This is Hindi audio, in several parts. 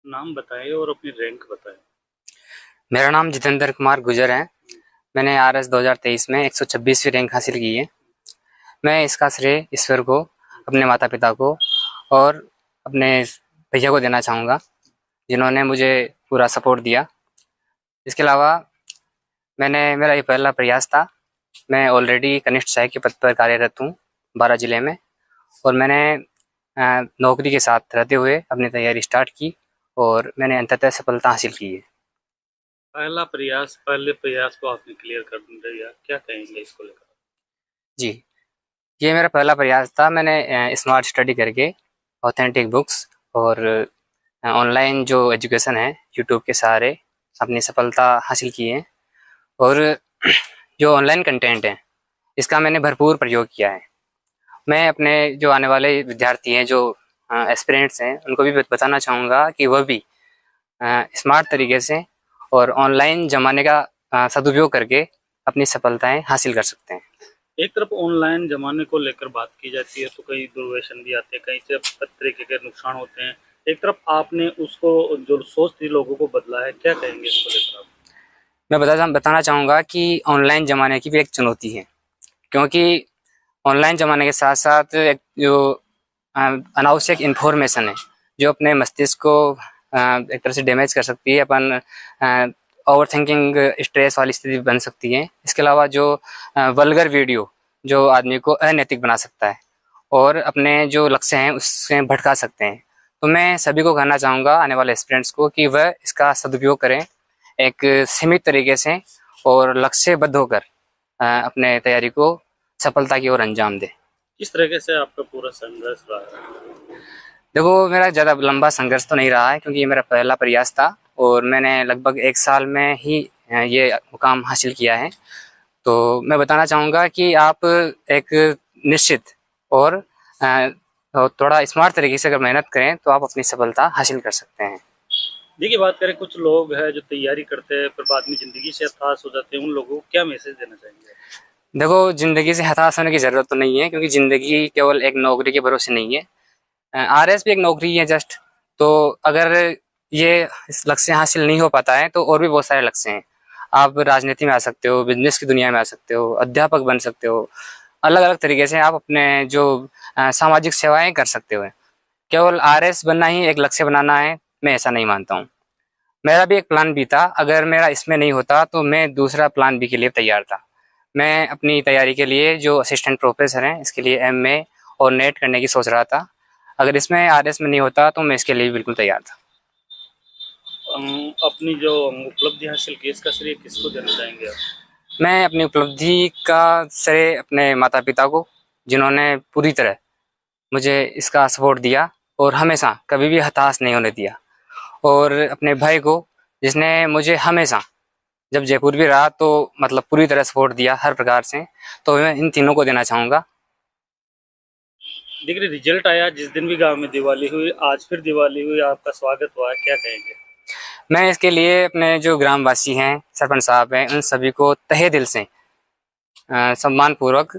नाम बताएं और अपनी रैंक बताएं। मेरा नाम जितेंद्र कुमार गुजर है। मैंने आरएस 2023 में 126वीं रैंक हासिल की है। मैं इसका श्रेय ईश्वर को, अपने माता पिता को और अपने भैया को देना चाहूँगा, जिन्होंने मुझे पूरा सपोर्ट दिया। इसके अलावा मेरा ये पहला प्रयास था। मैं ऑलरेडी कनिष्ठ सहायक के पद पर कार्यरत हूँ बारां जिले में, और मैंने नौकरी के साथ रहते हुए अपनी तैयारी स्टार्ट की और मैंने अंततः सफलता हासिल की है। पहले प्रयास को आपने क्लियर कर दिया, क्या कहेंगे इसको लेकर? जी, ये मेरा पहला प्रयास था। मैंने स्मार्ट स्टडी करके ऑथेंटिक बुक्स और ऑनलाइन जो एजुकेशन है यूट्यूब के सहारे अपनी सफलता हासिल की है। और जो ऑनलाइन कंटेंट है इसका मैंने भरपूर प्रयोग किया है। मैं अपने जो आने वाले विद्यार्थी हैं, जो एस्पिरेंट्स हैं, उनको भी बताना चाहूँगा कि वह भी स्मार्ट तरीके से और ऑनलाइन ज़माने का सदुपयोग करके अपनी सफलताएं हासिल कर सकते हैं। एक तरफ ऑनलाइन जमाने को लेकर बात की जाती है तो कई दुर्व्यसन भी आते हैं, कई से तरीके के नुकसान होते हैं। एक तरफ आपने उसको जो सोच थी लोगों को बदला है, क्या कहेंगे इसको लेकर आप? मैं बताना चाहूँगा कि ऑनलाइन ज़माने की भी एक चुनौती है, क्योंकि ऑनलाइन ज़माने के साथ साथ एक जो अनावश्यक इन्फॉर्मेशन है जो अपने मस्तिष्क को एक तरह से डैमेज कर सकती है। अपन ओवर थिंकिंग, स्ट्रेस वाली स्थिति बन सकती है। इसके अलावा जो वल्गर वीडियो जो आदमी को अनैतिक बना सकता है और अपने जो लक्ष्य हैं उससे भटका सकते हैं। तो मैं सभी को कहना चाहूँगा, आने वाले स्टूडेंट्स को, कि वह इसका सदुपयोग करें एक सीमित तरीके से और लक्ष्यबद्ध होकर अपने तैयारी को सफलता की ओर अंजाम दें। किस तरीके से आपका पूरा संघर्ष रहा है? देखो, मेरा ज़्यादा लंबा संघर्ष तो नहीं रहा है, क्योंकि ये मेरा पहला प्रयास था और मैंने लगभग 1 साल में ही ये मुकाम हासिल किया है। तो मैं बताना चाहूँगा कि आप एक निश्चित और थोड़ा स्मार्ट तरीके से अगर मेहनत करें तो आप अपनी सफलता हासिल कर सकते हैं। देखिए, बात करें कुछ लोग हैं जो तैयारी करते हैं फिर बाद में ज़िंदगी से हताश हो जाते हैं, उन लोगों को क्या मैसेज देना चाहेंगे? देखो, ज़िंदगी से हताश होने की ज़रूरत तो नहीं है, क्योंकि ज़िंदगी केवल एक नौकरी के भरोसे नहीं है। आरएस भी एक नौकरी है जस्ट। तो अगर ये इस लक्ष्य हासिल नहीं हो पाता है तो और भी बहुत सारे लक्ष्य हैं। आप राजनीति में आ सकते हो, बिजनेस की दुनिया में आ सकते हो, अध्यापक बन सकते हो। अलग अलग तरीके से आप अपने जो सामाजिक सेवाएं कर सकते हो। केवल आरएस बनना ही एक लक्ष्य बनाना है, मैं ऐसा नहीं मानता हूँ। मेरा भी एक प्लान बी था। अगर मेरा इसमें नहीं होता तो मैं दूसरा प्लान बी के लिए तैयार था। मैं अपनी तैयारी के लिए जो असिस्टेंट प्रोफेसर हैं इसके लिए एमए और नेट करने की सोच रहा था। अगर इसमें आरएस में नहीं होता तो मैं इसके लिए बिल्कुल तैयार था। अपनी जो उपलब्धि हासिल की, इसका श्रेय किसको देना चाहेंगे आप? मैं अपनी उपलब्धि का श्रेय अपने माता पिता को, जिन्होंने पूरी तरह मुझे इसका सपोर्ट दिया और हमेशा कभी भी हताश नहीं होने दिया, और अपने भाई को, जिसने मुझे हमेशा, जब जयपुर भी रहा तो मतलब पूरी तरह सपोर्ट दिया हर प्रकार से। तो मैं इन तीनों को देना चाहूँगा। देखिए, रिजल्ट आया जिस दिन भी गांव में दिवाली हुई, आज फिर दिवाली हुई, आपका स्वागत हुआ, क्या कहेंगे? मैं इसके लिए अपने जो ग्रामवासी हैं, सरपंच साहब हैं, उन सभी को तहे दिल से सम्मानपूर्वक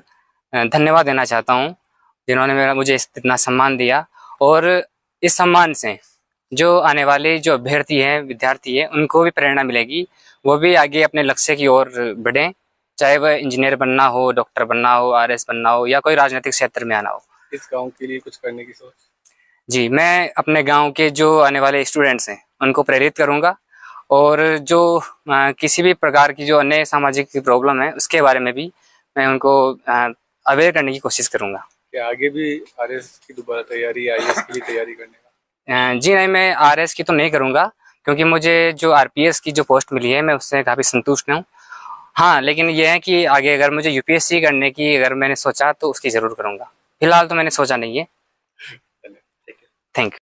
धन्यवाद देना चाहता हूँ, जिन्होंने मुझे इतना सम्मान दिया। और इस सम्मान से जो आने वाले जो अभ्यर्थी हैं, विद्यार्थी हैं, उनको भी प्रेरणा मिलेगी। वो भी आगे अपने लक्ष्य की ओर बढ़ें, चाहे वह इंजीनियर बनना हो, डॉक्टर बनना हो, आरएस बनना हो, या कोई राजनीतिक क्षेत्र में आना हो। इस गांव के लिए कुछ करने की सोच? जी, मैं अपने गांव के जो आने वाले स्टूडेंट्स हैं उनको प्रेरित करूंगा, और जो किसी भी प्रकार की जो अन्य सामाजिक प्रॉब्लम है उसके बारे में भी मैं उनको अवेयर करने की कोशिश करूंगा। क्या आगे भी आरएस की दोबारा तैयारी, आईएएस की भी तैयारी करने का? जी नहीं, मैं आरएस की तो नहीं करूंगा, क्योंकि मुझे जो आरपीएस की जो पोस्ट मिली है मैं उससे काफ़ी संतुष्ट हूँ। हाँ, लेकिन यह है कि आगे अगर मुझे यूपीएससी करने की अगर मैंने सोचा तो उसकी ज़रूर करूँगा। फिलहाल तो मैंने सोचा नहीं है। ठीक है। Thank you.